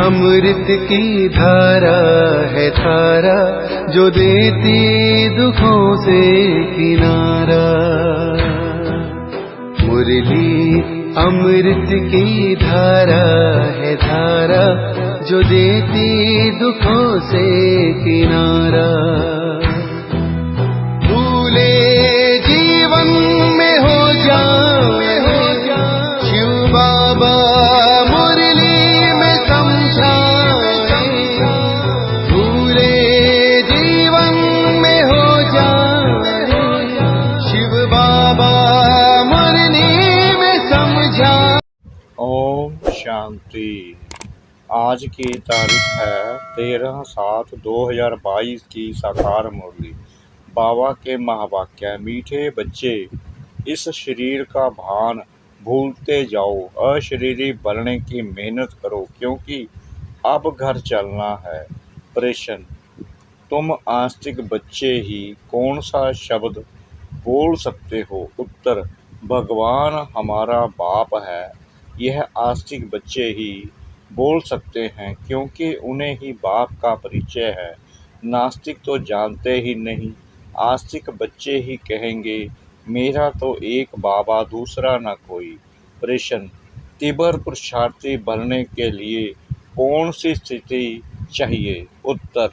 अमृत की धारा है धारा जो देती दुखों से किनारा। मुरली अमृत की धारा है धारा जो देती दुखों से किनारा। भूले जीवन में हो जाए शिव बाबा मुरली में समझाए। भूले जीवन में हो जाए शिव बाबा मुरली में समझा। ओम शांति। आज की तारीख है 13/7/2022 की साकार मुरली। बाबा के महावाक्य। मीठे बच्चे, इस शरीर का भान भूलते जाओ, अशरीरी बनने की मेहनत करो क्योंकि अब घर चलना है। प्रश्न, तुम आस्तिक बच्चे ही कौन सा शब्द बोल सकते हो? उत्तर, भगवान हमारा बाप है। यह आस्तिक बच्चे ही बोल सकते हैं क्योंकि उन्हें ही बाप का परिचय है। नास्तिक तो जानते ही नहीं। आस्तिक बच्चे ही कहेंगे मेरा तो एक बाबा दूसरा न कोई। प्रश्न, तीव्र पुरुषार्थी बनने के लिए कौन सी स्थिति चाहिए? उत्तर,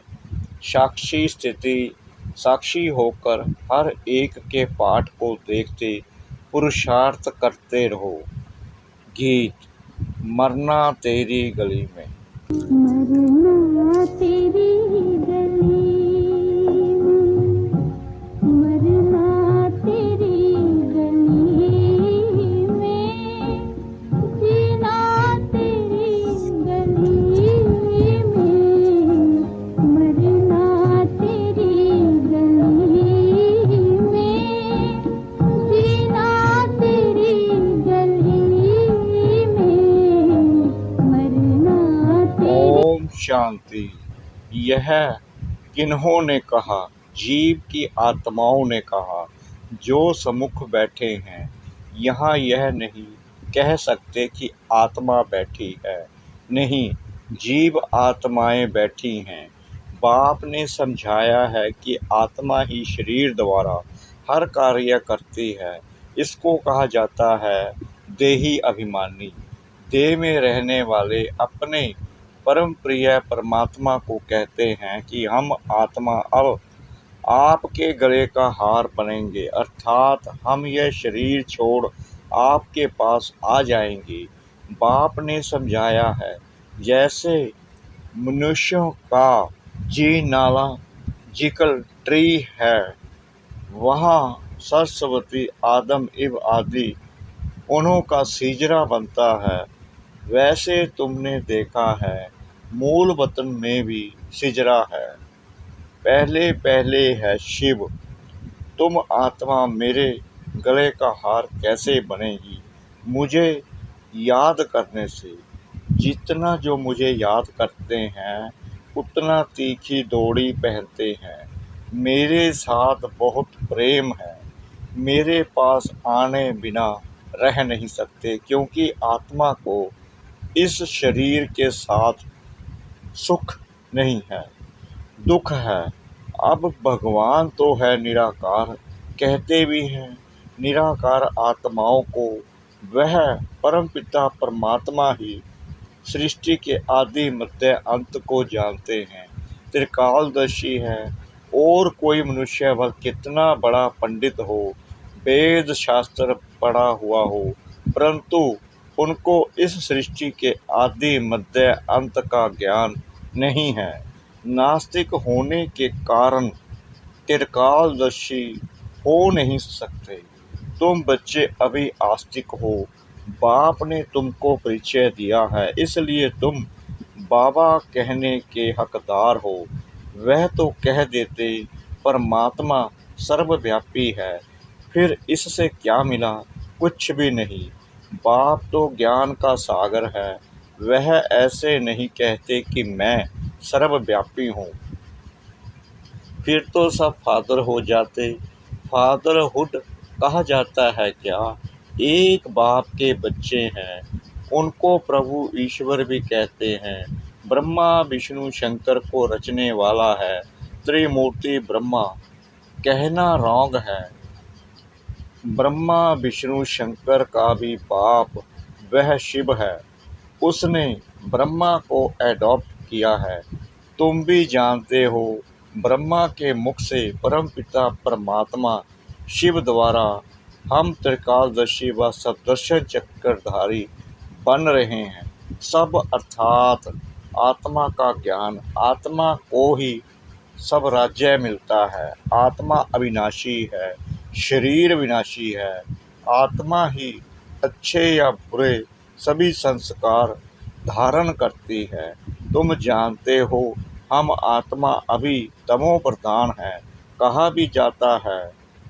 साक्षी स्थिति। साक्षी होकर हर एक के पाठ को देखते पुरुषार्थ करते रहो। गीत। मरना तेरी गली में। मरना तेरी गली में, मरना तेरी गली में, जीना तेरी गली में, मरना तेरी गली में, जीना तेरी गली में, मरना तेरी। ओम शांति। यह किन्होंने कहा? जीव की आत्माओं ने कहा जो सम्मुख बैठे हैं। यहाँ यह नहीं कह सकते कि आत्मा बैठी है। नहीं, जीव आत्माएं बैठी हैं। बाप ने समझाया है कि आत्मा ही शरीर द्वारा हर कार्य करती है। इसको कहा जाता है देही अभिमानी। देह में रहने वाले अपने परम प्रिय परमात्मा को कहते हैं कि हम आत्मा अब आपके गले का हार बनेंगे, अर्थात हम यह शरीर छोड़ आपके पास आ जाएंगे। बाप ने समझाया है जैसे मनुष्यों का जी नाला जिकल ट्री है, वहाँ सरस्वती आदम इव आदि उन्हों का सिजरा बनता है, वैसे तुमने देखा है मूल वतन में भी सिजरा है। पहले पहले है शिव। तुम आत्मा मेरे गले का हार कैसे बनेगी? मुझे याद करने से। जितना जो मुझे याद करते हैं उतना तीखी डोरी पहनते हैं। मेरे साथ बहुत प्रेम है। मेरे पास आने बिना रह नहीं सकते क्योंकि आत्मा को इस शरीर के साथ सुख नहीं है, दुख है। अब भगवान तो है निराकार, कहते भी हैं निराकार आत्माओं को वह परमपिता परमात्मा ही सृष्टि के आदि मध्य अंत को जानते हैं, त्रिकालदर्शी है। और कोई मनुष्य वह कितना बड़ा पंडित हो, वेद शास्त्र पढ़ा हुआ हो, परंतु उनको इस सृष्टि के आदि मध्य अंत का ज्ञान नहीं है। नास्तिक होने के कारण त्रिकालदर्शी हो नहीं सकते। तुम बच्चे अभी आस्तिक हो। बाप ने तुमको परिचय दिया है, इसलिए तुम बाबा कहने के हकदार हो। वह तो कह देते परमात्मा सर्वव्यापी है, फिर इससे क्या मिला? कुछ भी नहीं। बाप तो ज्ञान का सागर है। वह ऐसे नहीं कहते कि मैं सर्वव्यापी हूँ, फिर तो सब फादर हो जाते। फादरहुड कहा जाता है क्या? एक बाप के बच्चे हैं, उनको प्रभु ईश्वर भी कहते हैं। ब्रह्मा विष्णु शंकर को रचने वाला है त्रिमूर्ति ब्रह्मा, कहना रॉन्ग है। ब्रह्मा विष्णु शंकर का भी बाप वह शिव है, उसने ब्रह्मा को एडॉप्ट किया है। तुम भी जानते हो, ब्रह्मा के मुख से परमपिता परमात्मा शिव द्वारा हम त्रिकालदर्शी व सप्तर्षि चक्रधारी बन रहे हैं। सब अर्थात आत्मा का ज्ञान, आत्मा को ही सब राज्य मिलता है। आत्मा अविनाशी है, शरीर विनाशी है। आत्मा ही अच्छे या बुरे सभी संस्कार धारण करती है। तुम जानते हो, हम आत्मा अभी तमो प्रधान है। कहा भी जाता है,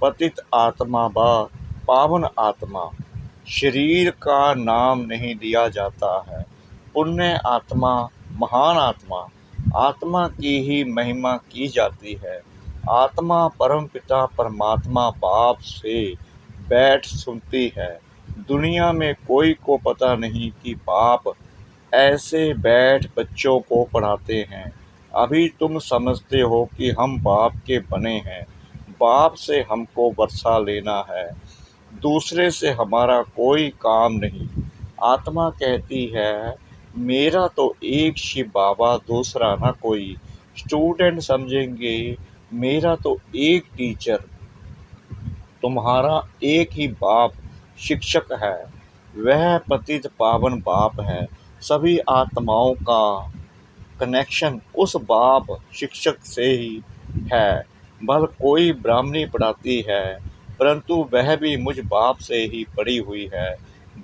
पतित आत्मा व पावन आत्मा। शरीर का नाम नहीं दिया जाता है। पुण्य आत्मा, महान आत्मा, आत्मा की ही महिमा की जाती है। आत्मा परमपिता परमात्मा बाप से बैठ सुनती है। दुनिया में कोई को पता नहीं कि बाप ऐसे बैठ बच्चों को पढ़ाते हैं। अभी तुम समझते हो कि हम बाप के बने हैं। बाप से हमको वर्षा लेना है, दूसरे से हमारा कोई काम नहीं। आत्मा कहती है, मेरा तो एक शिव बाबा, दूसरा ना कोई। स्टूडेंट समझेंगे, मेरा तो एक टीचर, तुम्हारा एक ही बाप शिक्षक है। वह पतित पावन बाप है। सभी आत्माओं का कनेक्शन उस बाप शिक्षक से ही है। भल कोई ब्राह्मणी पढ़ाती है, परंतु वह भी मुझ बाप से ही पढ़ी हुई है।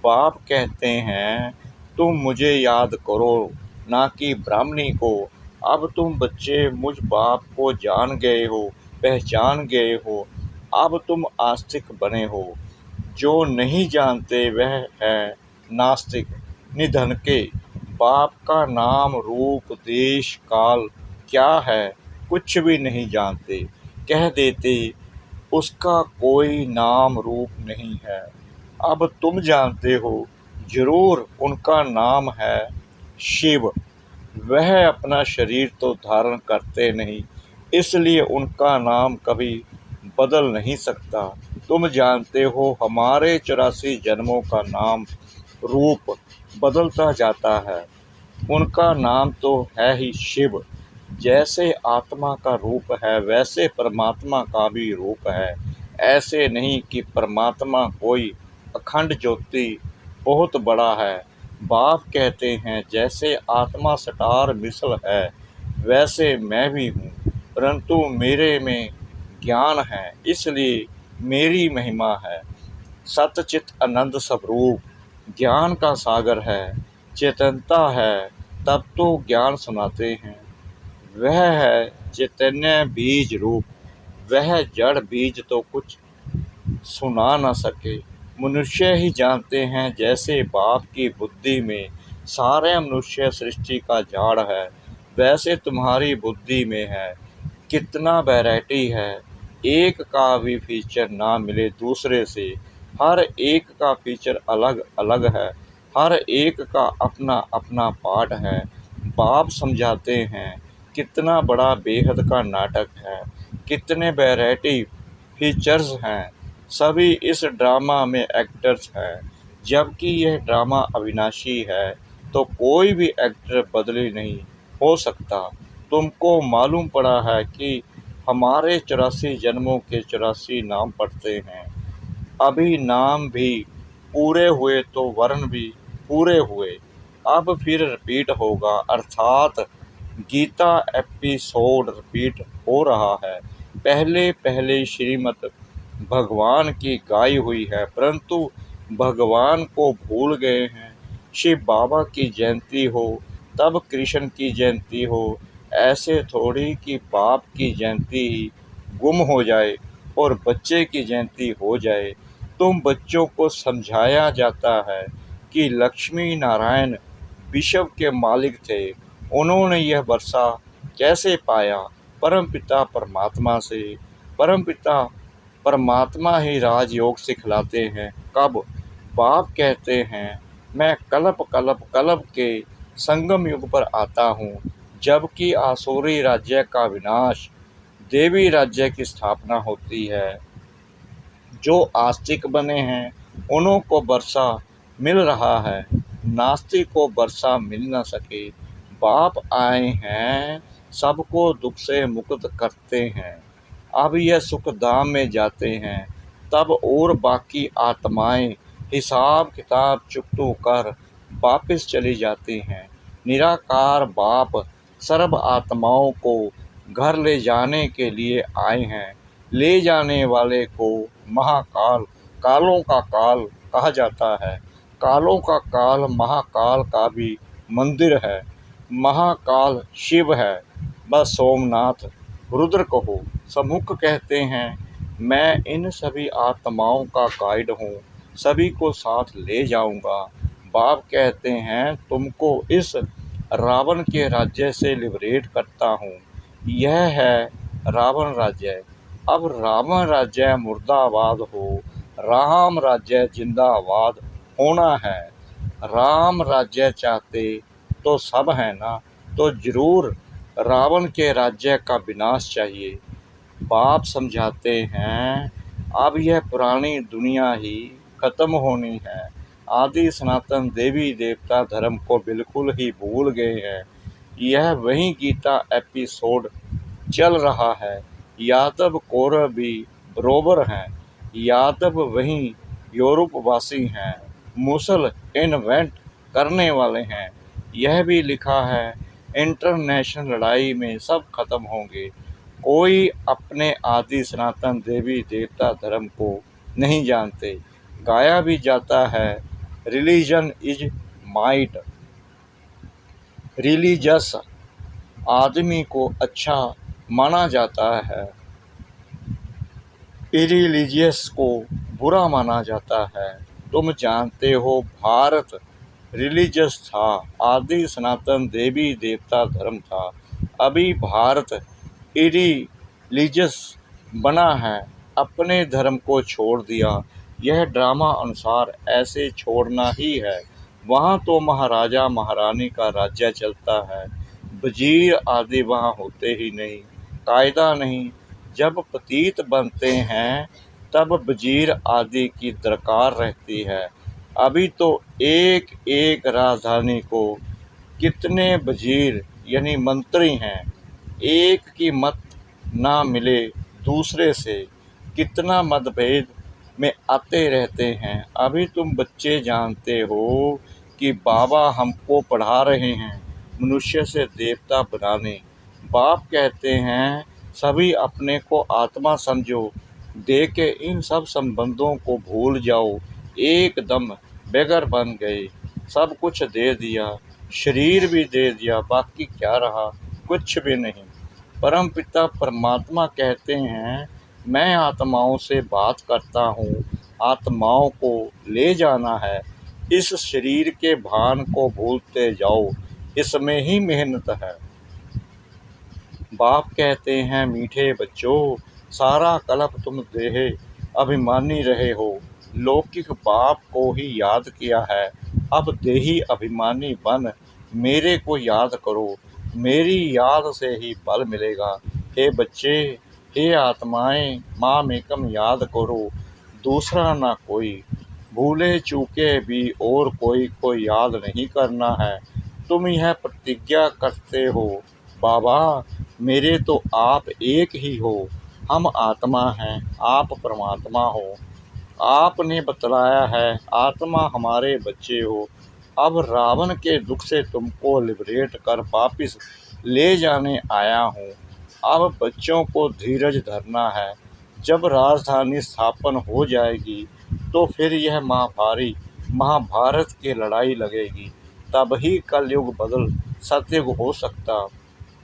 बाप कहते हैं, तुम मुझे याद करो, ना कि ब्राह्मणी को। अब तुम बच्चे मुझ बाप को जान गए हो, पहचान गए हो। अब तुम आस्तिक बने हो। जो नहीं जानते वह है नास्तिक, निधन के। बाप का नाम रूप देश काल क्या है कुछ भी नहीं जानते। कह देते उसका कोई नाम रूप नहीं है। अब तुम जानते हो, जरूर उनका नाम है शिव। वह अपना शरीर तो धारण करते नहीं, इसलिए उनका नाम कभी बदल नहीं सकता। तुम जानते हो, हमारे 84 जन्मों का नाम रूप बदलता जाता है। उनका नाम तो है ही शिव। जैसे आत्मा का रूप है, वैसे परमात्मा का भी रूप है। ऐसे नहीं कि परमात्मा कोई अखंड ज्योति बहुत बड़ा है। बाप कहते हैं, जैसे आत्मा स्टार मिसल है, वैसे मैं भी हूँ, परंतु मेरे में ज्ञान है, इसलिए मेरी महिमा है। सतचित आनंद स्वरूप ज्ञान का सागर है। चेतनता है, तब तो ज्ञान सुनाते हैं। वह है चैतन्य बीज रूप, वह जड़ बीज तो कुछ सुना न सके। मनुष्य ही जानते हैं, जैसे बाप की बुद्धि में सारे मनुष्य सृष्टि का झाड़ है, वैसे तुम्हारी बुद्धि में है। कितना वैरायटी है, एक का भी फीचर ना मिले दूसरे से। हर एक का फीचर अलग अलग है, हर एक का अपना अपना पार्ट है। बाप समझाते हैं, कितना बड़ा बेहद का नाटक है, कितने वैरायटी फीचर्स हैं। सभी इस ड्रामा में एक्टर्स हैं। जबकि यह ड्रामा अविनाशी है, तो कोई भी एक्टर बदली नहीं हो सकता। तुमको मालूम पड़ा है कि हमारे 84 जन्मों के 84 नाम पढ़ते हैं। अभी नाम भी पूरे हुए तो वर्ण भी पूरे हुए। अब फिर रिपीट होगा, अर्थात गीता एपिसोड रिपीट हो रहा है। पहले पहले श्रीमद् भगवान की गाई हुई है, परंतु भगवान को भूल गए हैं। शिव बाबा की जयंती हो तब कृष्ण की जयंती हो। ऐसे थोड़ी कि बाप की जयंती ही गुम हो जाए और बच्चे की जयंती हो जाए। तुम बच्चों को समझाया जाता है कि लक्ष्मी नारायण विश्व के मालिक थे। उन्होंने यह वर्षा कैसे पाया? परमपिता परमात्मा से। परमपिता परमात्मा ही राजयोग सिखलाते हैं। कब? बाप कहते हैं, मैं कल्प कल्प कल्प के संगम युग पर आता हूँ, जबकि आसुरी राज्य का विनाश, देवी राज्य की स्थापना होती है। जो आस्तिक बने हैं उन्हों को वर्षा मिल रहा है, नास्तिक को वर्षा मिल न सके। बाप आए हैं, सबको दुख से मुक्त करते हैं। अब यह सुख धाम में जाते हैं, तब और बाकी आत्माएं हिसाब किताब चुकतू कर वापस चली जाती हैं। निराकार बाप सर्व आत्माओं को घर ले जाने के लिए आए हैं। ले जाने वाले को महाकाल, कालों का काल कहा जाता है। कालों का काल महाकाल का भी मंदिर है। महाकाल शिव है, बस सोमनाथ रुद्र कहो। सम्मुख कहते हैं, मैं इन सभी आत्माओं का गाइड हूँ, सभी को साथ ले जाऊंगा। बाप कहते हैं, तुमको इस रावण के राज्य से लिबरेट करता हूँ। यह है रावण राज्य। अब रावण राज्य मुर्दाबाद हो, राम राज्य जिंदाबाद होना है। राम राज्य चाहते तो सब है ना, तो जरूर रावण के राज्य का विनाश चाहिए। बाप समझाते हैं, अब यह पुरानी दुनिया ही खत्म होनी है। आदि सनातन देवी देवता धर्म को बिल्कुल ही भूल गए हैं। यह वही गीता एपिसोड चल रहा है। यादव कौरव भी बरोबर हैं। यादव वही यूरोपवासी हैं। मुसल इन्वेंट करने वाले हैं। यह भी लिखा है, इंटरनेशनल लड़ाई में सब खत्म होंगे। कोई अपने आदि सनातन देवी देवता धर्म को नहीं जानते। गाया भी जाता है, रिलीजन इज माइट। रिलीजियस आदमी को अच्छा माना जाता है, इरिलीजियस को बुरा माना जाता है। तुम जानते हो, भारत रिलीजियस था, आदि सनातन देवी देवता धर्म था। अभी भारत इरिलीजियस बना है, अपने धर्म को छोड़ दिया। यह ड्रामा अनुसार ऐसे छोड़ना ही है। वहाँ तो महाराजा महारानी का राज्य चलता है, वजीर आदि वहाँ होते ही नहीं, कायदा नहीं। जब पतित बनते हैं तब वजीर आदि की दरकार रहती है। अभी तो एक एक राजधानी को कितने वजीर यानी मंत्री हैं, एक की मत ना मिले दूसरे से कितना मतभेद में आते रहते हैं। अभी तुम बच्चे जानते हो कि बाबा हमको पढ़ा रहे हैं मनुष्य से देवता बनाने। बाप कहते हैं, सभी अपने को आत्मा समझो, दे के इन सब संबंधों को भूल जाओ। एकदम बेगर बन गए, सब कुछ दे दिया, शरीर भी दे दिया, बाकी क्या रहा? कुछ भी नहीं। परम पिता परमात्मा कहते हैं, मैं आत्माओं से बात करता हूँ, आत्माओं को ले जाना है। इस शरीर के भान को भूलते जाओ, इसमें ही मेहनत है। बाप कहते हैं, मीठे बच्चों, सारा कलप तुम देहे अभिमानी रहे हो, लौकिक बाप को ही याद किया है। अब देही अभिमानी बन मेरे को याद करो, मेरी याद से ही बल मिलेगा। हे बच्चे, हे आत्माएं, माम एकम याद करो, दूसरा ना कोई। भूले चूके भी और कोई को याद नहीं करना है। तुम यह प्रतिज्ञा करते हो, बाबा मेरे तो आप एक ही हो। हम आत्मा हैं, आप परमात्मा हो। आपने बतलाया है, आत्मा हमारे बच्चे हो। अब रावण के दुख से तुमको लिबरेट कर वापिस ले जाने आया हूँ। अब बच्चों को धीरज धरना है। जब राजधानी स्थापन हो जाएगी तो फिर यह महाभारत की लड़ाई लगेगी, तब ही कलयुग बदल सतयुग हो सकता।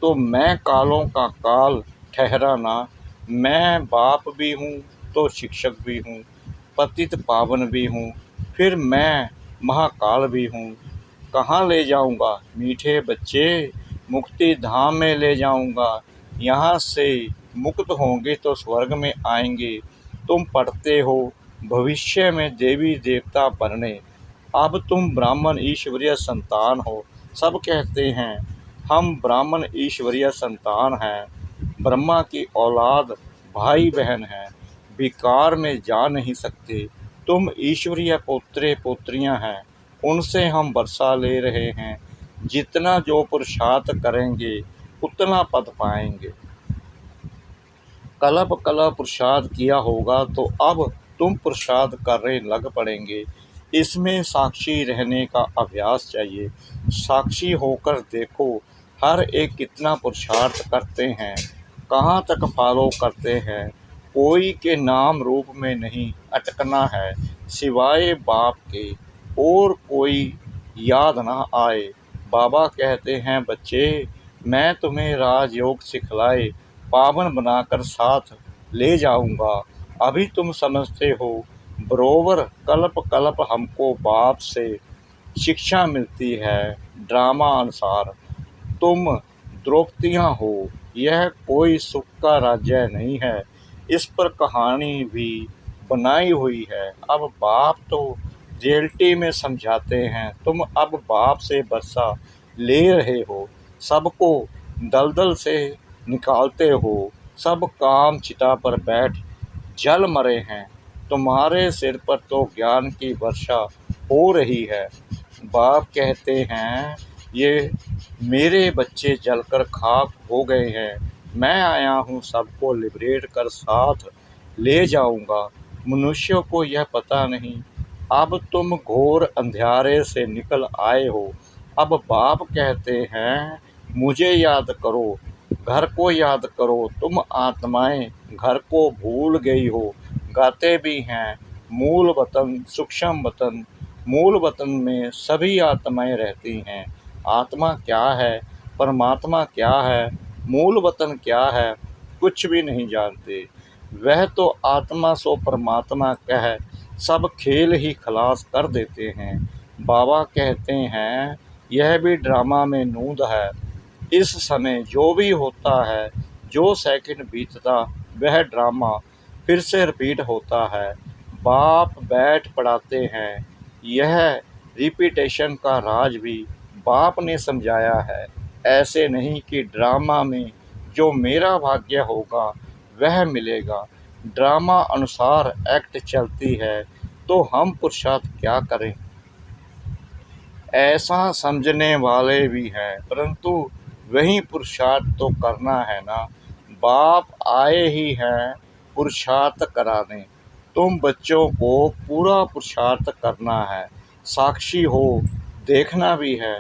तो मैं कालों का काल ठहरा ना। मैं बाप भी हूँ तो शिक्षक भी हूँ, पतित पावन भी हूँ, फिर मैं महाकाल भी हूँ। कहाँ ले जाऊँगा मीठे बच्चे? मुक्ति धाम में ले जाऊँगा। यहाँ से मुक्त होंगे तो स्वर्ग में आएंगे। तुम पढ़ते हो भविष्य में देवी देवता बनने। अब तुम ब्राह्मण ईश्वरीय संतान हो, सब कहते हैं हम ब्राह्मण ईश्वरीय संतान हैं, ब्रह्मा की औलाद भाई बहन हैं, विकार में जा नहीं सकते। तुम ईश्वरीय पोत्रे पोत्रियां हैं, उनसे हम वर्षा ले रहे हैं। जितना जो पुरुषार्थ करेंगे उतना पद पाएंगे। कल्प कल्प पुरुषार्थ किया होगा तो अब तुम पुरुषार्थ करने लग पड़ेंगे। इसमें साक्षी रहने का अभ्यास चाहिए। साक्षी होकर देखो हर एक कितना पुरुषार्थ करते हैं, कहाँ तक फॉलो करते हैं। कोई के नाम रूप में नहीं अटकना है, सिवाय बाप के और कोई याद ना आए। बाबा कहते हैं बच्चे, मैं तुम्हें राजयोग सिखलाए पावन बनाकर साथ ले जाऊंगा। अभी तुम समझते हो बरोबर कल्प कल्प हमको बाप से शिक्षा मिलती है ड्रामा अनुसार। तुम द्रौपदियाँ हो, यह कोई सुख का राज्य नहीं है, इस पर कहानी भी बनाई हुई है। अब बाप तो रियलिटी में समझाते हैं, तुम अब बाप से वर्षा ले रहे हो, सबको दलदल से निकालते हो, सब काम चिता पर बैठ जल मरे हैं। तुम्हारे सिर पर तो ज्ञान की वर्षा हो रही है। बाप कहते हैं ये मेरे बच्चे जलकर खाक हो गए हैं, मैं आया हूँ सबको लिबरेट कर साथ ले जाऊंगा। मनुष्यों को यह पता नहीं, अब तुम घोर अंधेरे से निकल आए हो। अब बाप कहते हैं मुझे याद करो, घर को याद करो। तुम आत्माएं घर को भूल गई हो। गाते भी हैं मूल वतन सूक्ष्म वतन, मूल वतन में सभी आत्माएं रहती हैं। आत्मा क्या है, परमात्मा क्या है, मूल वतन क्या है, कुछ भी नहीं जानते। वह तो आत्मा सो परमात्मा कह सब खेल ही खलास कर देते हैं। बाबा कहते हैं यह भी ड्रामा में नूंद है। इस समय जो भी होता है, जो सेकंड बीतता वह ड्रामा फिर से रिपीट होता है। बाप बैठ पढ़ाते हैं, यह रिपीटेशन का राज भी बाप ने समझाया है। ऐसे नहीं कि ड्रामा में जो मेरा भाग्य होगा वह मिलेगा। ड्रामा अनुसार एक्ट चलती है तो हम पुरुषार्थ क्या करें। ऐसा समझने वाले भी हैं, परंतु वही पुरुषार्थ तो करना है ना। बाप आए ही हैं पुरुषार्थ कराने, तुम बच्चों को पूरा पुरुषार्थ करना है। साक्षी हो, देखना भी है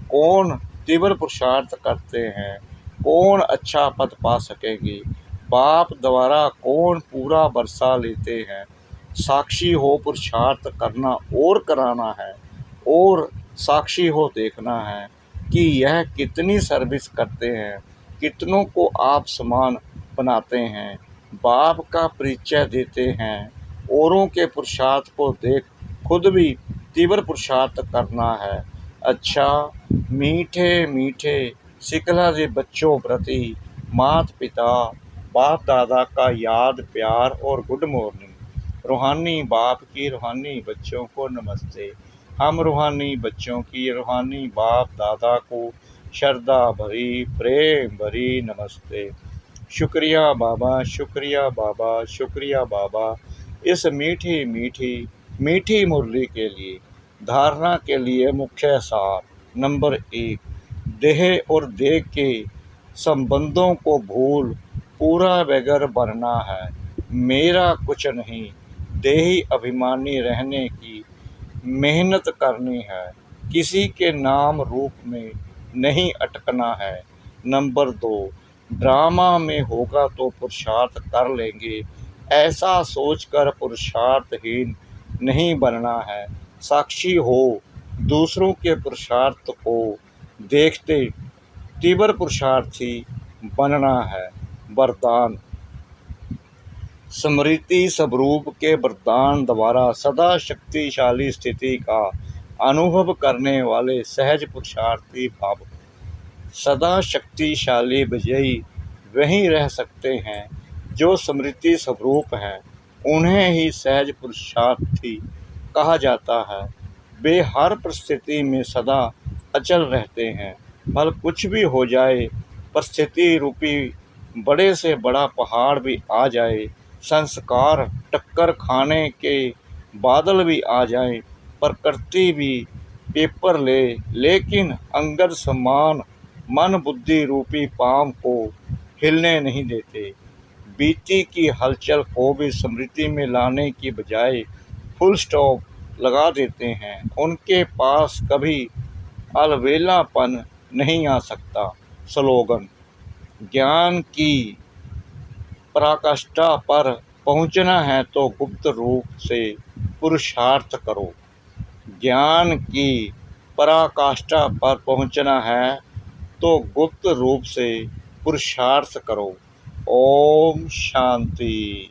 कौन तीव्र पुरुषार्थ करते हैं, कौन अच्छा पद पा सकेगी, बाप द्वारा कौन पूरा वर्षा लेते हैं। साक्षी हो, पुरुषार्थ करना और कराना है, और साक्षी हो देखना है कि यह कितनी सर्विस करते हैं, कितनों को आप समान बनाते हैं, बाप का परिचय देते हैं। औरों के पुरुषार्थ को देख खुद भी तीव्र पुरुषार्थ करना है। अच्छा मीठे मीठे सिखला दे बच्चों प्रति माता पिता बाप दादा का याद प्यार और गुड मॉर्निंग। रूहानी बाप की रूहानी बच्चों को नमस्ते। हम रूहानी बच्चों की रूहानी बाप दादा को श्रद्धा भरी प्रेम भरी नमस्ते। शुक्रिया बाबा, शुक्रिया बाबा, शुक्रिया बाबा इस मीठी मीठी मीठी मुरली के लिए। धारणा के लिए मुख्य सार नंबर 1, देह और देह के संबंधों को भूल पूरा बगैर बनना है। मेरा कुछ नहीं, देही अभिमानी रहने की मेहनत करनी है, किसी के नाम रूप में नहीं अटकना है। नंबर 2, ड्रामा में होगा तो पुरुषार्थ कर लेंगे, ऐसा सोचकर पुरुषार्थहीन नहीं बनना है। साक्षी हो, दूसरों के पुरुषार्थ को देखते तीव्र पुरुषार्थी बनना है। वरदान स्मृति स्वरूप के वरदान द्वारा सदा शक्तिशाली स्थिति का अनुभव करने वाले सहज पुरुषार्थी भाव। सदा शक्तिशाली विजयी वहीं रह सकते हैं जो स्मृति स्वरूप हैं, उन्हें ही सहज पुरुषार्थी कहा जाता है। वे हर परिस्थिति में सदा अचल रहते हैं। भले कुछ भी हो जाए, परिस्थिति रूपी बड़े से बड़ा पहाड़ भी आ जाए, संस्कार टक्कर खाने के बादल भी आ जाए, प्रकृति भी पेपर ले, लेकिन अंगद समान मन बुद्धि रूपी पाम को हिलने नहीं देते। बीती की हलचल को भी स्मृति में लाने की बजाय फुल स्टॉप लगा देते हैं। उनके पास कभी अलवेलापन नहीं आ सकता। स्लोगन: ज्ञान की पराकाष्ठा पर पहुंचना है तो गुप्त रूप से पुरुषार्थ करो। ज्ञान की पराकाष्ठा पर पहुंचना है तो गुप्त रूप से पुरुषार्थ करो। ओम शांति।